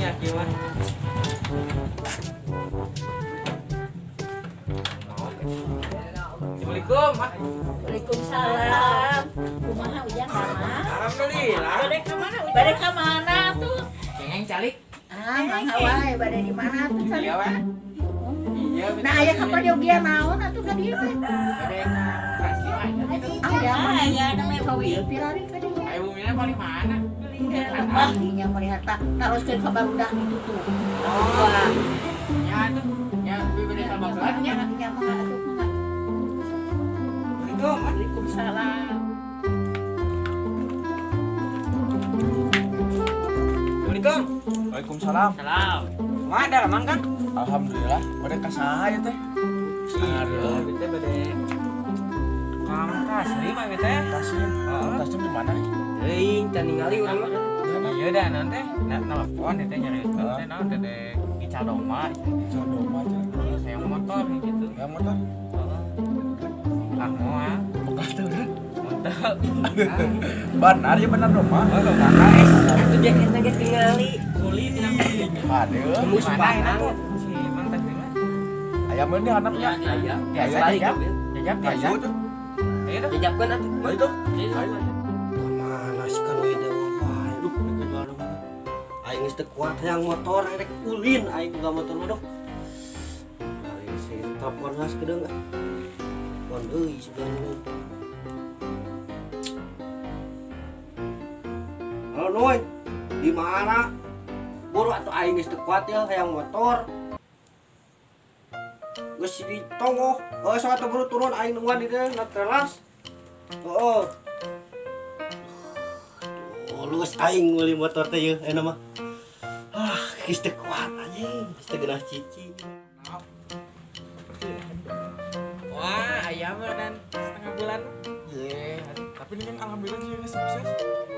nya gimana? Assalamualaikum. Waalaikumsalam. Kumaha Ujang mah? Alhamdulillah. Bade ka mana? Bade ka mana tuh? Cengeng calik. Mangga wae bade di mana tuh cari? Iya, Pak. Iya. Nah, aya kapal jogian naon atuh ka dieu we? Bade ka Fransli mah. Ya namanya Bawi pirari ka dieu. Ayo buminya paling mana? Wah, nya melihat tak taroskeun ka barudak itu tuh. Oh. Ya tuh. Ya, bade ka bagelannya. Nya mah atuh mah. Waalaikumsalam. Assalamualaikum. Waalaikumsalam. Salam. Wah, ada lemang kan? Alhamdulillah. Pada kasaha ya teh. Iya, bete bade. Kamu taslim mah bete. Taslim. Taslim di mana? Euy, can ningali urang mah. Iya dah nanti nelpon teh nyari teh naon teh di Cadoma. Cadoma aja. Saya motor gitu. Ya motor. Ah moal. Bekas tuh. Motor. Benar ya benar rumah. Oh, pakai. Itu jaketnya ge tingali. Kulit namanya. Aduh. Tembus panang. Si Mang teh mah. Ayam ini anaknya. Iya. Biasa Jajak. Jajak Biasa. tuh. Ayo dah. Jajapkeun atuh. Itu. Mana sih kan ide mah aduh bikin baru aing geus teu kuat hayang motor rek ulin aing boga motor mah dok ari si telepon gas kedeung pon euy sebenarnya halo Noy di mana buru atuh aing geus teu kuat ya hayang motor geus di tongo sok atuh buru turun aing nungguan di dieu na teras oh lulus aing meuli motor teh yeuh aya mah. Geus teu kuat anjing, geus teu geunah cici. Wah, ayam dan setengah bulan. Ye, tapi ini kan alhamdulillah sih geus sukses.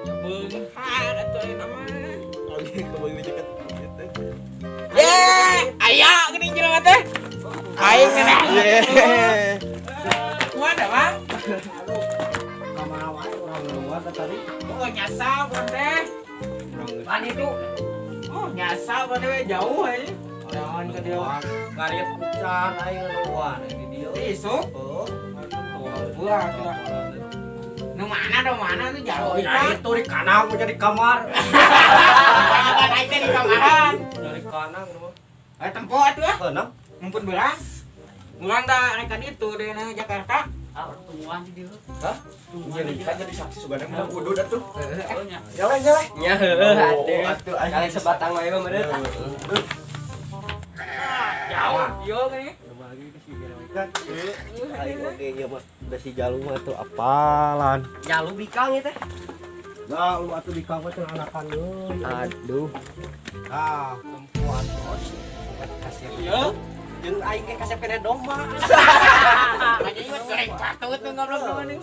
Ya beunghar atuh ayeuna mah. Oke, kembali di dekat. Ye, aya geuning jelema teh. Aing kena. Ye. Kumaha da, Bang? Kamana wae urang luar tadi. Oh, nyasar bukan teh. Pan itu. Oh, nyasar bukan teh jauh aja. Jangan ke dia. Karya pucan aing luar di dieu. Isuk. Heuh. Buah kita. Nu mana tuh jauh Nah, itu di kanang punya di kamar. Kan aing teh di kamaran. Dari kanang mah. Ayo tempo atuh ah. Heunah. Mumpun beurang. Urang da rek ka ditu di Jakarta. Tungguan di dieu. Hah? Jadi kan jadi saksi sebenarnya udah kudu dah tuh. Jalan. Ya heueuh atuh. Kali sebatang wae mah meureun. Jauh. Yo gini. Kembali ke si Gerakan. Aing oge ieu mah da si Jalu mah tuh apalan. Jalu bikang ya teh. Nah, lu atuh di kamar teh anakan deui. Aduh. Ah, perempuan bos. Kasih Yo. jeung aing ge kasep kene domba. Makanya mah goreng patut tuh ngobrol sama nih.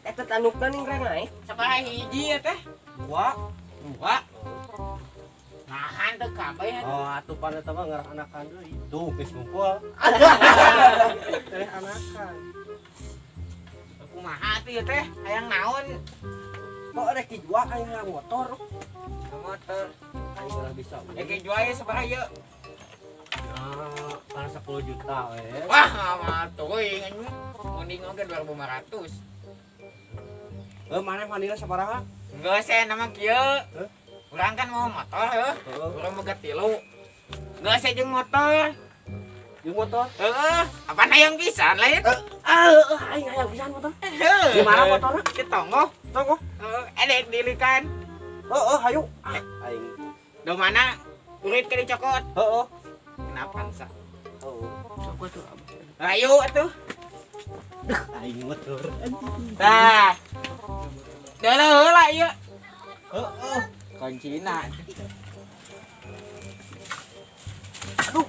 Eta tanukna ning reng naik. Sabaraha hiji ya teh? Dua. Nahan tuh kabeh atuh. Oh, atuh pan eta mah ngarah anakan deui. Tuh geus ngumpul. Teh anakan. Kumaha tuh ya teh? Hayang naon? Kok ada kijua aing ngarang motor. Motor. Aing ngarah bisa. Kayak jual ya sabaraha ya? Nah, kan 10 juta we. Wah, mah teuing anjing. Mending oge 2.500. Mana manila sabaraha? Enggak saya nama kieu. Urang kan mau motor heuh. Heeh. Urang boga 3. Enggak saya jeung motor. Jeung motor. Heeh, apaan hayang pisan lain? Aing hayang pisan motor. Heuh. Di mana motorna? Di Tonggo. Tunggu. Edek dilikan. Hayu. Aing. Do mana? Urit ke dicokot. Heeh. Kenapa sa? Oh. Cokot tuh. Ayo atuh. Aing motor. Tah. Dala heula ieu. Heeh. Kuncina. Aduh.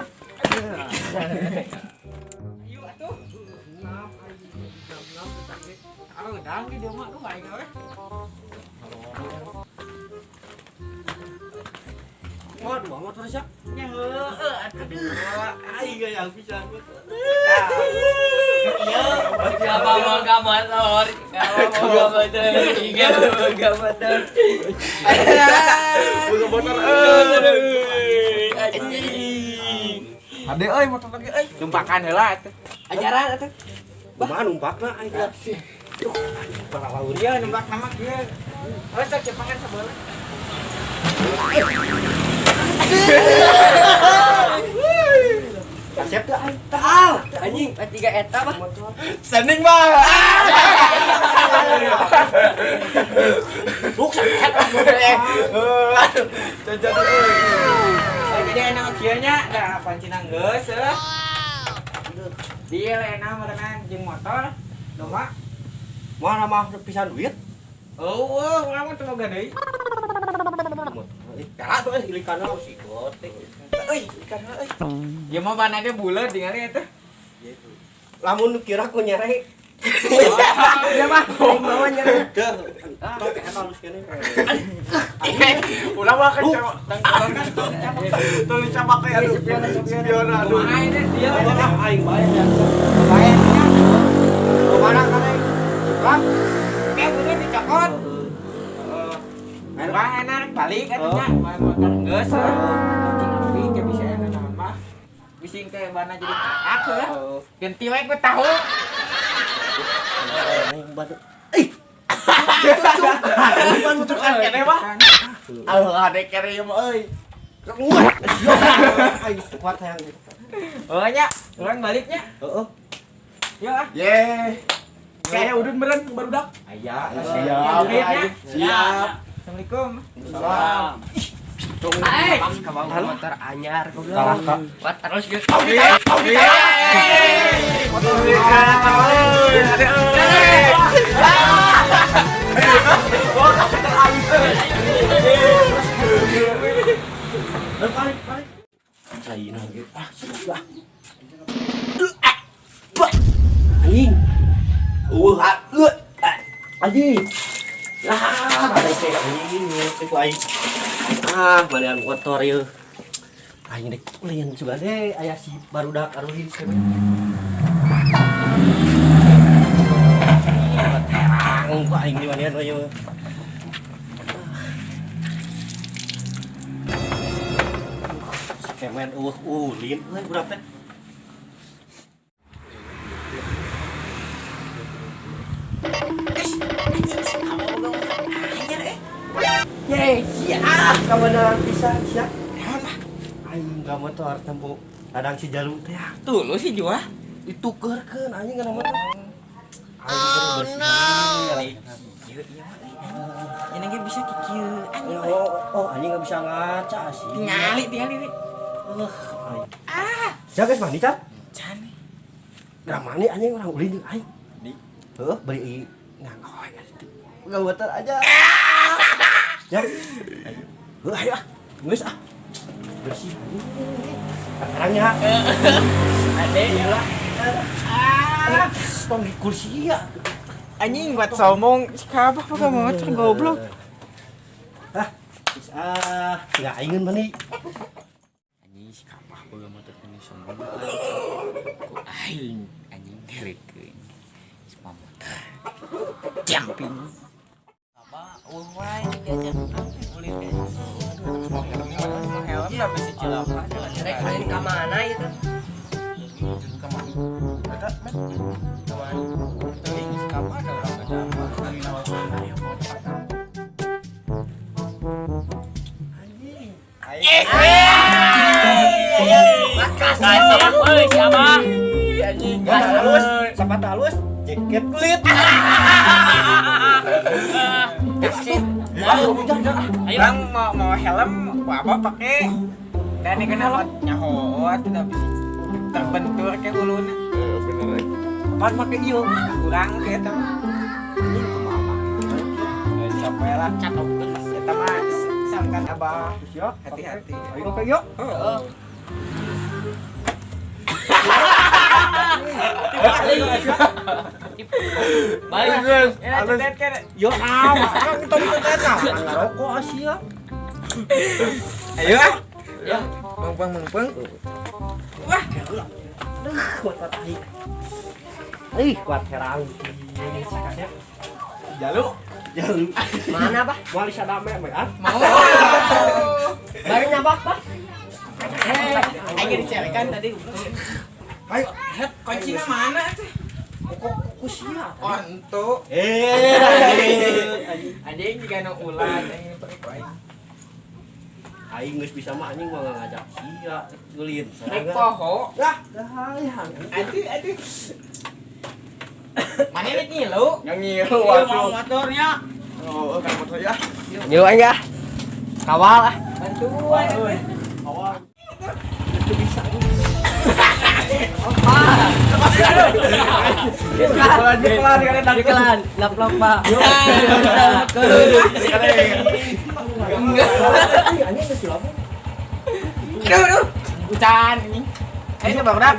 Ayo atuh. Kalau udang di dia mah lu baik we. Waduh, motor siap. Nya heueuh atuh. Aing hayang pisan motor. Siapa mau gak motor? Siapa mau gak motor? Iya mau gak motor. Boga motor Ade euy motor lagi euy. Numpakan heula atuh. Ajaran atuh. Kumaha numpakna aing lihat. Para laur. Ieu numpak nama kieu. Oh cek cepangan sabeula. Kasep teh aing. Tahu. Anjing, 3 eta mah. Sending mah. Buk sakit. Jajan euy. Jadi enak kieu nya da pancinang geus heuh. Dia enak merenang jeung motor. Domba. Mana mah pisan duit? Urang mah teu boga deui. Kara tuh ilikana si gote. Euy, ikan euy. Ya mah bana ge buleud ningali eta. Lamun kira ku nyere. Iya mah. Bawa nyere. Teu. Tok halus kene. Ulah mah kan tuh dicapak kayak aduh. Spiona aduh. Kumaha ini dia Aing bae ya. bayarnya. Kemana kane? Sebelah. Kayak bener dicokot. Wah enak balik atunya. Motor geus heuh. Tapi teu bisa enak naon mah. Bising teh bana jadi kakak heuh. Ganti wae ku tahu. Aing badu. Cucukan kene mah. Ade kere mah euy. Aing kuat hayang. Oh nya, urang baliknya. Heeh. Yo ah. Ye. Kayak udun meren barudak. Aya. Siap. Siap. Assalamualaikum. Salam. Kabang motor anyar goblok. Kalah ka. Buat terus geus. Motor euy. Ade euy. Balik. Caina gitu. Sudah. Anjing. Anjing. Ada teh anjing itu aing. Badan kotor ieu. Aing dek lain juga deh aya si barudak aruhin cenah. Terang ku aing di mana we ieu. Kemen lin we budak teh. Ye, siap kabeneran pisan siap. Naon mah? Aing gak motor tempo kadang si jalu teh Tuh lu sih jual. ditukerkeun anjing kana motor. Aing Iya iya mah. Ini ge bisa kikieu. anjing gak bisa ngaca sih. Tingali. Aing. Jaga mandi can? Can. Dah mandi anjing orang ulin jeung aing. Di. Heuh beri nganggoy. Gak motor aja. Ya. Heuh ayo ah. Geus ah. Bersih. Sekarangnya. Ade lah. Tong di kursi ya. Anjing buat somong kabah pakai motor goblok. Enggak ingin mani. Anjing si kabah pakai motor ini sombong. Ku aing anjing gerekeun. Semua motor. Jumping. Wae diajak ulin deh. Helm enggak bisa cilaka. Rek main ka mana itu? Siapa? Sepatu halus, jaket kulit. Orang mau helm apa pakai? Dan ini kenapa nyaho tidak bisa terbentur kayak uluna. Bener. Pan make ieu. Kurang kayak itu. Capek lah. Kita mah sangkan abah. Hati-hati. Ayo ke yuk. Baik. Cetet kan. Yo naon? Kita tetetan. Ngarokok Asia. Ayo ah. Ya. Mengpeng. Aduh, motor aing. Ih, kuat herang. Jalu. Jalu. Mana, Pak? Mau disadame, ah? Mau. Baru nyabak, Pak. Ayo dicelekan tadi. Ayo, Het, kuncinya mana tuh? kok kusia. Oh, ento. Anjing juga nu ulat anjing pakai kuai. Aing geus bisa mah anjing mah ngajak sia geuliin. Rek poho. Lah, dahayang. Aduh. Mana rek ngilu? Yang ngilu Mau waduh. motornya. Oh, kan motor ya. Yuk aing ya. Kawal ah. Bantuan. Awal. Dikelan, lap-lap Pak. Aduh. Hujan ini. Ayo coba udah.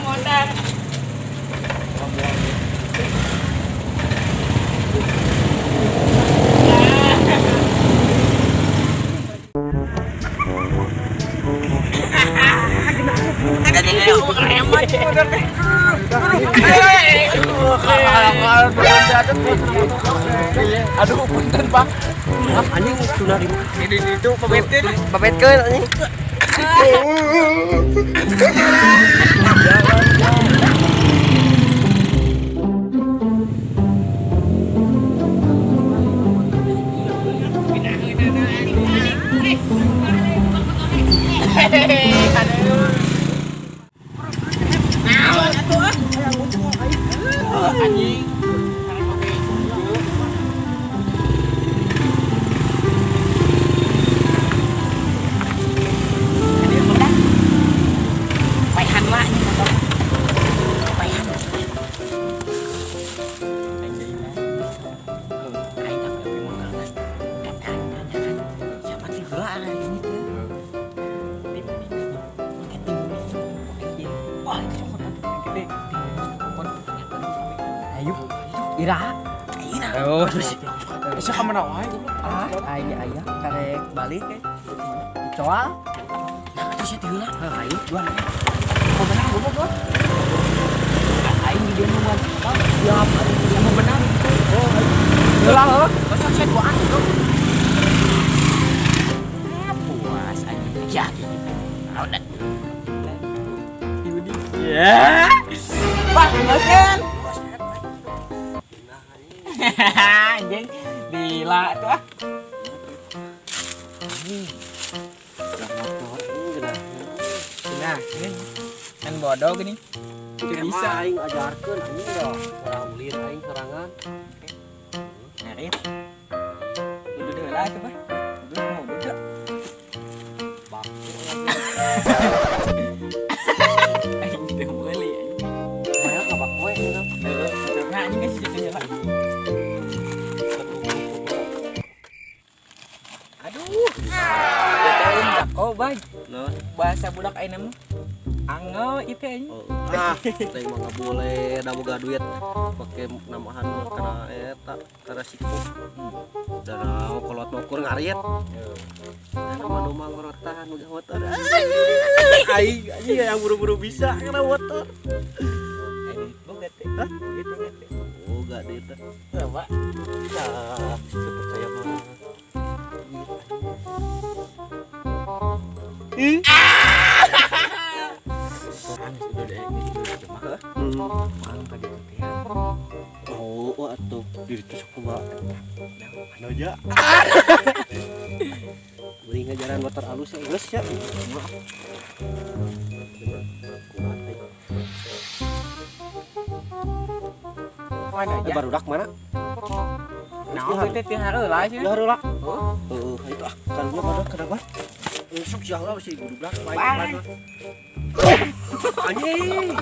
Modal. Aduh, punten Pak. Anjing sudah di Itu pebetkeun. Pametkeun anjing. Anjing. Paihan lah ini motor. Paihan. Aing tak lebih modal kan. Siapa sih gerak ada ini tuh? Wah, itu cokot gede. Ayo. Ira. Ira. Oh, terus Bisa ka mana wae aing aya karek balik ke. Dicoal. Nah, itu sih tiga lah. Ayo, dua. Mau benar, gua. Aing di dia mah. Ya, mau benar. Oh, Ulang apa? masa saya duaan bro. Puas aja. Ya, gitu. Udah. Ya. Pak, makan. Anjing. Gila tuh ah. Nah, ini kan bodoh gini. Tidak bisa. Aing ajarkeun anjing dah. Orang ulin aing serangan. Ngarit. Udah deula tuh, Pak. Udah mau udah. Bak. Aing teh meuli anjing. Saya kabak we gitu. Nah, anjing kasih jadinya lah. Aduh. Betul jako, Bay. Nah, Bahasa budak ayeuna mah. Angel itu anjing. teh mah enggak boleh da boga duit pake namahan kana eta kana siku. Dan kolot nukur ngarit. Dan mah ngorotan boga motor. Aing yang buru-buru bisa kana motor. Boga teh. Hah? Itu teh. Boga deui teh. Coba. Ya, percaya mah. Oh, atuh diri teh sok kumaha. Anu aja. Beli ngajaran motor halus ya, geus ya. Mana aja? Barudak mana? Nah, itu teh hareula sih. Ya heula. Itu karunya barudak kenapa? Sok siang lah masih gudublak baik. Anjing.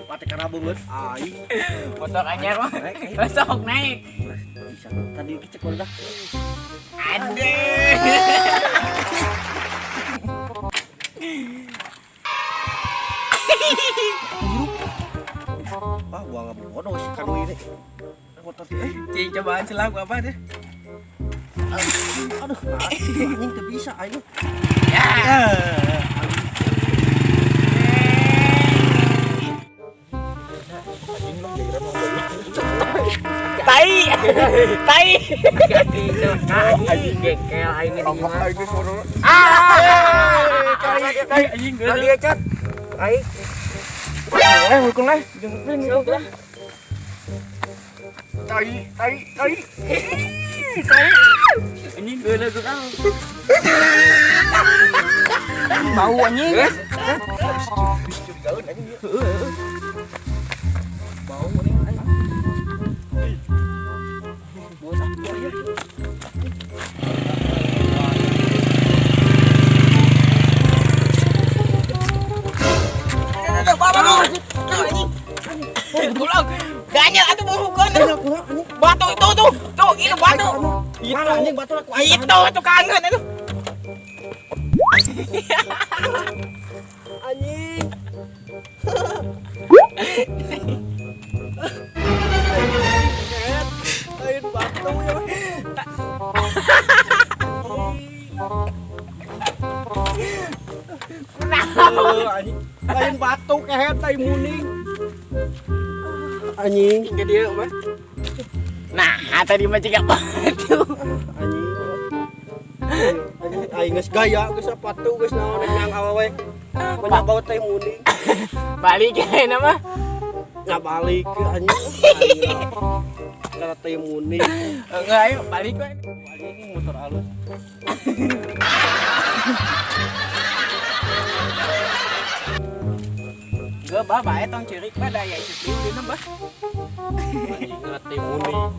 Pate kana beungeut ai. Motor anyar mah. Sok naik. Bisa tadi cek barudak. Aduh. Wah, gua enggak bodoh sih kanu ini. Motor teh. Cing cobaan selaku apa deh? Aduh, anjing teu bisa aing. Ya. Tai. Tai. Ganti anjing gengkel aing ini. Tai anjing geus. Dia cat. Aing. Hukum lah. Tai. Anjing geus geus. Bau anjing. Pulang. Ganyak atuh burukan. Batu itu tuh. Tuh, itu batu. Mana anjing batu aku. Itu kangen itu. Anjing. Lain batu ya. Anjing. Lain batu kehet tai muning. Anjing. Ke dia apa? Nah, tadi mah cegak batu. Anjing. Anjing aing geus gaya geus sepatu geus naon yang awewe. Banyak baut teh muning. Balik ke nama. Ngabalik ke anjing. Cara teh muning. Enggak, ayo balik we. Anjing motor alus. Gak bae tong cirik mah daya itu nambah. Anjing teh muning.